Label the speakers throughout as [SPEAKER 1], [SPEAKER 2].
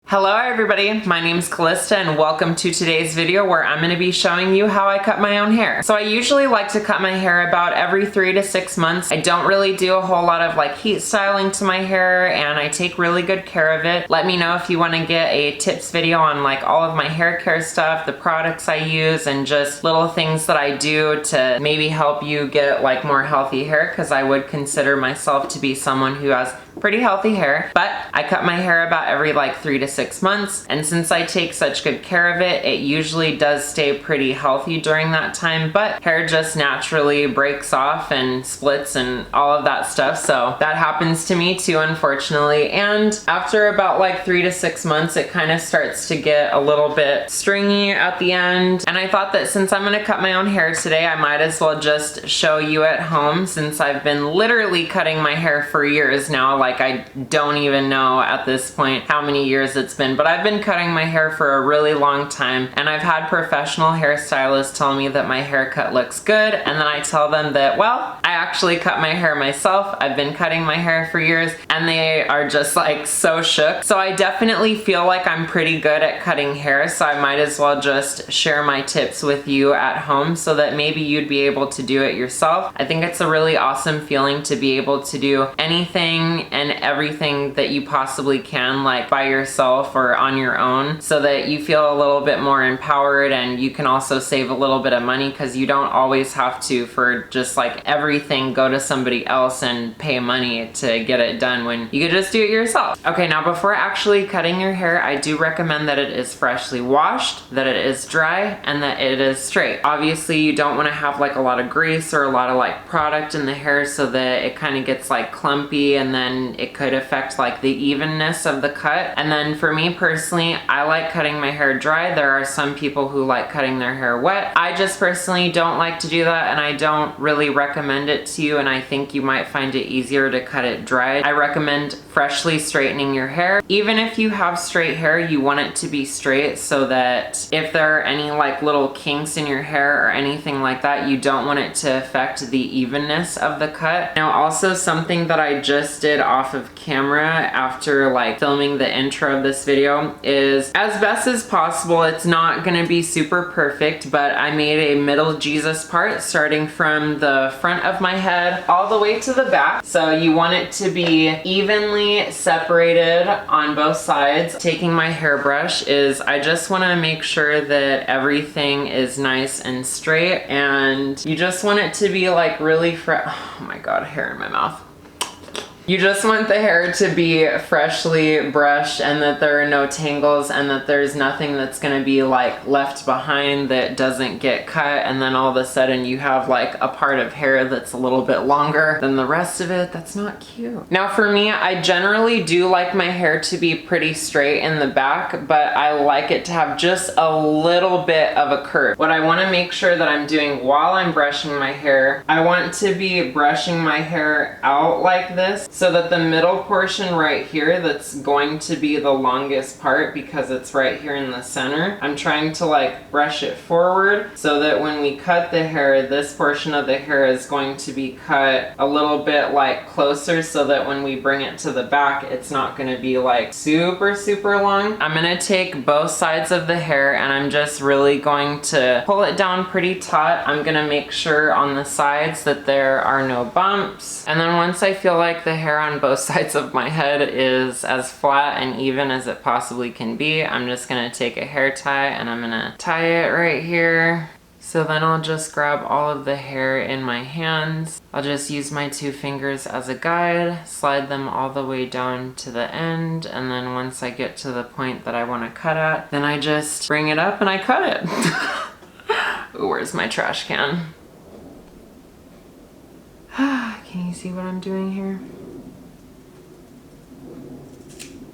[SPEAKER 1] Hello everybody, my name is Calista and welcome to today's video where I'm going to be showing you how I cut my own hair. So I usually like to cut my hair about every 3 to 6 months. I don't really do a whole lot of like heat styling to my hair and I take really good care of it. Let me know if you want to get a tips video on like all of my hair care stuff, the products I use, and just little things that I do to maybe help you get like more healthy hair, because I would consider myself to be someone who has pretty healthy hair. But I cut my hair about every like 3 to 6 months, and since I take such good care of it, it usually does stay pretty healthy during that time, but hair just naturally breaks off and splits and all of that stuff. So that happens to me too, unfortunately. And after about like 3 to 6 months, it kind of starts to get a little bit stringy at the end. And I thought that since I'm gonna cut my own hair today, I might as well just show you at home, since I've been literally cutting my hair for years now. Like I don't even know at this point how many years it's been, but I've been cutting my hair for a really long time, and I've had professional hairstylists tell me that my haircut looks good, and then I tell them that, well, I actually cut my hair myself. I've been cutting my hair for years, and they are just like so shook. So I definitely feel like I'm pretty good at cutting hair, so I might as well just share my tips with you at home so that maybe you'd be able to do it yourself. I think it's a really awesome feeling to be able to do anything and everything that you possibly can, like by yourself or on your own, so that you feel a little bit more empowered, and you can also save a little bit of money, because you don't always have to, for just like everything, go to somebody else and pay money to get it done when you could just do it yourself. Okay, now before actually cutting your hair, I do recommend that it is freshly washed, that it is dry, and that it is straight. Obviously you don't want to have like a lot of grease or a lot of like product in the hair, so that it kind of gets like clumpy, and then it could affect like the evenness of the cut. And then for me personally, I like cutting my hair dry. There are some people who like cutting their hair wet. I just personally don't like to do that, and I don't really recommend it to you, and I think you might find it easier to cut it dry. I recommend freshly straightening your hair. Even if you have straight hair, you want it to be straight, so that if there are any like little kinks in your hair or anything like that, you don't want it to affect the evenness of the cut. Now also, something that I just did off of camera after like filming the intro of this video is, as best as possible, it's not gonna be super perfect, but I made a middle Jesus part starting from the front of my head all the way to the back. So you want it to be evenly separated on both sides. Taking my hairbrush is, I just want to make sure that everything is nice and straight, and you just want it to be like really oh my god, hair in my mouth. You just want the hair to be freshly brushed, and that there are no tangles, and that there's nothing that's gonna be like left behind that doesn't get cut, and then all of a sudden you have like a part of hair that's a little bit longer than the rest of it. That's not cute. Now for me, I generally do like my hair to be pretty straight in the back, but I like it to have just a little bit of a curve. What I wanna make sure that I'm doing while I'm brushing my hair, I want to be brushing my hair out like this, so that the middle portion right here, that's going to be the longest part because it's right here in the center, I'm trying to like brush it forward, so that when we cut the hair, this portion of the hair is going to be cut a little bit like closer, so that when we bring it to the back, it's not going to be like super long. I'm going to take both sides of the hair, and I'm just really going to pull it down pretty taut. I'm going to make sure on the sides that there are no bumps, and then once I feel like the hair on both sides of my head is as flat and even as it possibly can be, I'm just gonna take a hair tie, and I'm gonna tie it right here. So then I'll just grab all of the hair in my hands. I'll just use my 2 fingers as a guide, slide them all the way down to the end, and then once I get to the point that I want to cut at, then I just bring it up and I cut it. Ooh, where's my trash can? Can you see what I'm doing here?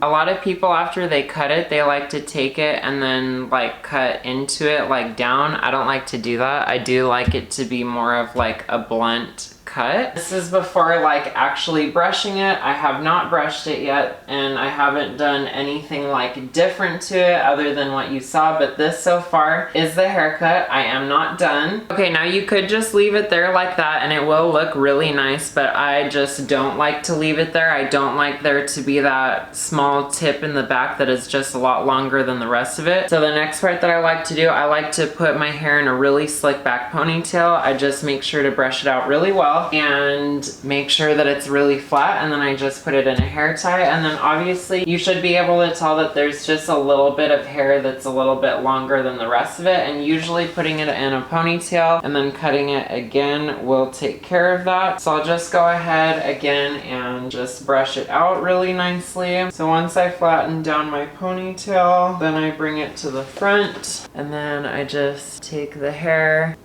[SPEAKER 1] A lot of people, after they cut it, they like to take it and then like cut into it like down. I don't like to do that. I do like it to be more of like a blunt cut cut. This is before like actually brushing it. I have not brushed it yet, and I haven't done anything like different to it other than what you saw, but this so far is the haircut. I am not done. Okay, now you could just leave it there like that and it will look really nice, but I just don't like to leave it there. I don't like there to be that small tip in the back that is just a lot longer than the rest of it. So the next part that I like to do, I like to put my hair in a really slick back ponytail. I just make sure to brush it out really well and make sure that it's really flat, and then I just put it in a hair tie. And then obviously you should be able to tell that there's just a little bit of hair that's a little bit longer than the rest of it, and usually putting it in a ponytail and then cutting it again will take care of that. So I'll just go ahead again and just brush it out really nicely. So once I flatten down my ponytail, then I bring it to the front, and then I just take the hair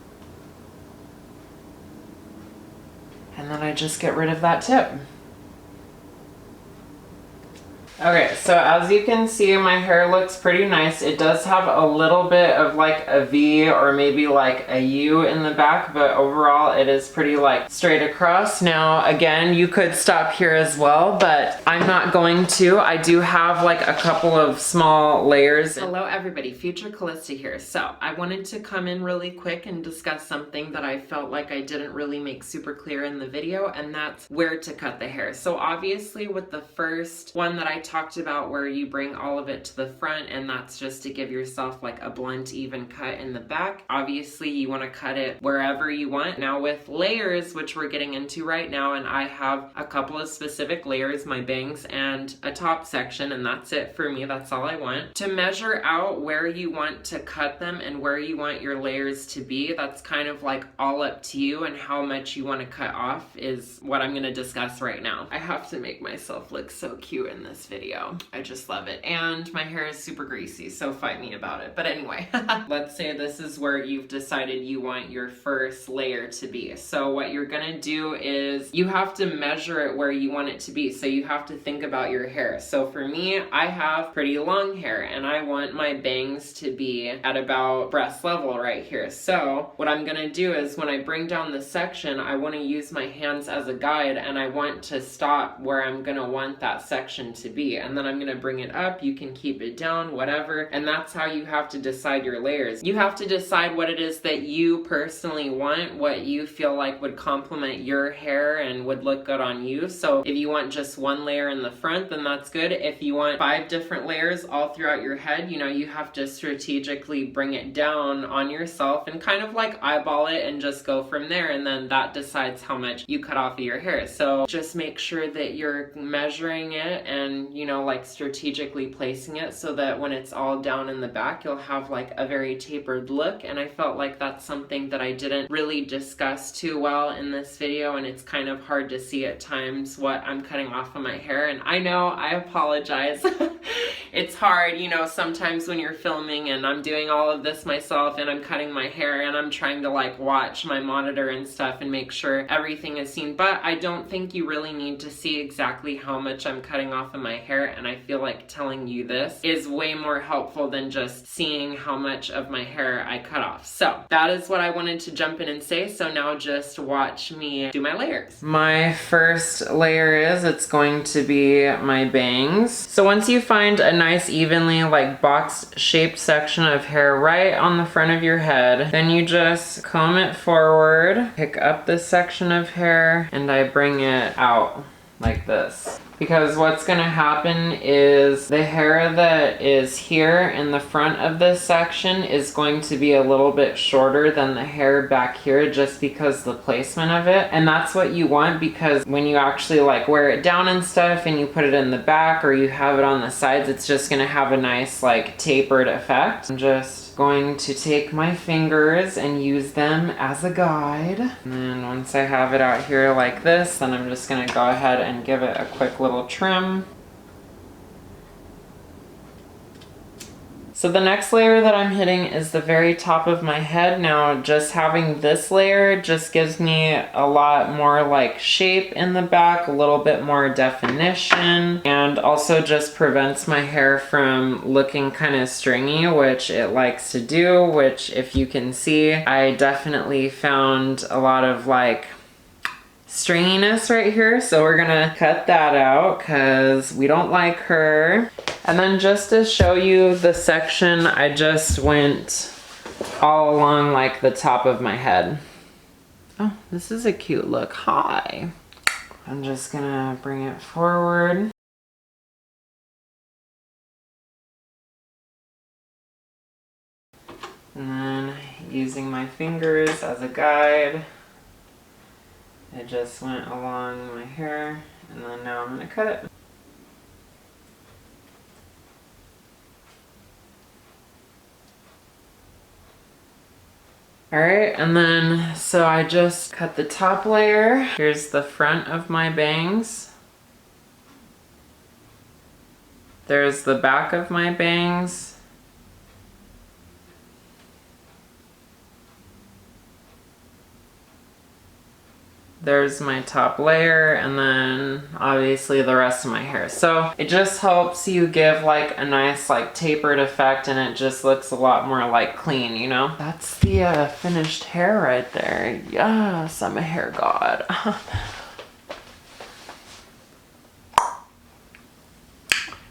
[SPEAKER 1] and then I just get rid of that tip. Okay, so as you can see, my hair looks pretty nice. It does have a little bit of like a V or maybe like a U in the back, but overall it is pretty like straight across. Now, again, you could stop here as well, but I'm not going to. I do have like a couple of small layers. Hello everybody, Future Calista here. So I wanted to come in really quick and discuss something that I felt like I didn't really make super clear in the video, and that's where to cut the hair. So obviously with the first one that I talked about, where you bring all of it to the front, and that's just to give yourself like a blunt even cut in the back. Obviously you want to cut it wherever you want. Now with layers, which we're getting into right now, and I have a couple of specific layers, my bangs and a top section, and that's it for me. That's all I want. To measure out where you want to cut them and where you want your layers to be, that's kind of like all up to you, and how much you want to cut off is what I'm going to discuss right now. I have to make myself look so cute in this video. I just love it. And my hair is super greasy, so fight me about it. But anyway, let's say this is where you've decided you want your first layer to be. So what you're gonna do is you have to measure it where you want it to be. So you have to think about your hair. So for me, I have pretty long hair and I want my bangs to be at about breast level right here. So what I'm gonna do is when I bring down this section, I wanna use my hands as a guide, and I want to stop where I'm gonna want that section to be. And then I'm gonna bring it up. You can keep it down, whatever. And that's how you have to decide your layers. You have to decide what it is that you personally want, what you feel like would complement your hair and would look good on you. So if you want just one layer in the front, then that's good. If you want 5 different layers all throughout your head, you know, you have to strategically bring it down on yourself and kind of like eyeball it and just go from there. And then that decides how much you cut off of your hair. So just make sure that you're measuring it and, you know, like strategically placing it so that when it's all down in the back, you'll have like a very tapered look. And I felt like that's something that I didn't really discuss too well in this video, and it's kind of hard to see at times what I'm cutting off of my hair. And I know, I apologize. It's hard, you know, sometimes when you're filming and I'm doing all of this myself and I'm cutting my hair and I'm trying to like watch my monitor and stuff and make sure everything is seen, but I don't think you really need to see exactly how much I'm cutting off of my hair. And I feel like telling you this is way more helpful than just seeing how much of my hair I cut off. So that is what I wanted to jump in and say. So now just watch me do my layers. My first layer is, it's going to be my bangs. So once you find a nice evenly like box shaped section of hair right on the front of your head, then you just comb it forward, pick up this section of hair, and I bring it out like this. Because what's gonna happen is the hair that is here in the front of this section is going to be a little bit shorter than the hair back here, just because the placement of it. And that's what you want, because when you actually like wear it down and stuff and you put it in the back or you have it on the sides, it's just gonna have a nice like tapered effect. I'm just going to take my fingers and use them as a guide. And then once I have it out here like this, then I'm just gonna go ahead and give it a quick little trim. So the next layer that I'm hitting is the very top of my head. Now just having this layer just gives me a lot more like shape in the back, a little bit more definition, and also just prevents my hair from looking kind of stringy, which it likes to do, which if you can see, I definitely found a lot of like stringiness right here. So we're gonna cut that out because we don't like her. And then just to show you the section, I just went all along like the top of my head. Oh, this is a cute look. Hi. I'm just gonna bring it forward. And then using my fingers as a guide, I just went along my hair, and then now I'm gonna cut it. All right, and then, so I just cut the top layer. Here's the front of my bangs. There's the back of my bangs. There's my top layer, and then obviously the rest of my hair. So it just helps you give like a nice like tapered effect, and it just looks a lot more like clean, you know? That's the finished hair right there. Yes, I'm a hair god.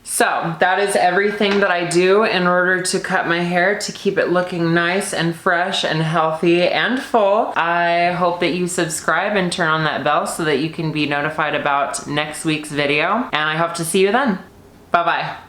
[SPEAKER 1] So that is everything that I do in order to cut my hair to keep it looking nice and fresh and healthy and full. I hope that you subscribe and turn on that bell so that you can be notified about next week's video. And I hope to see you then. Bye-bye.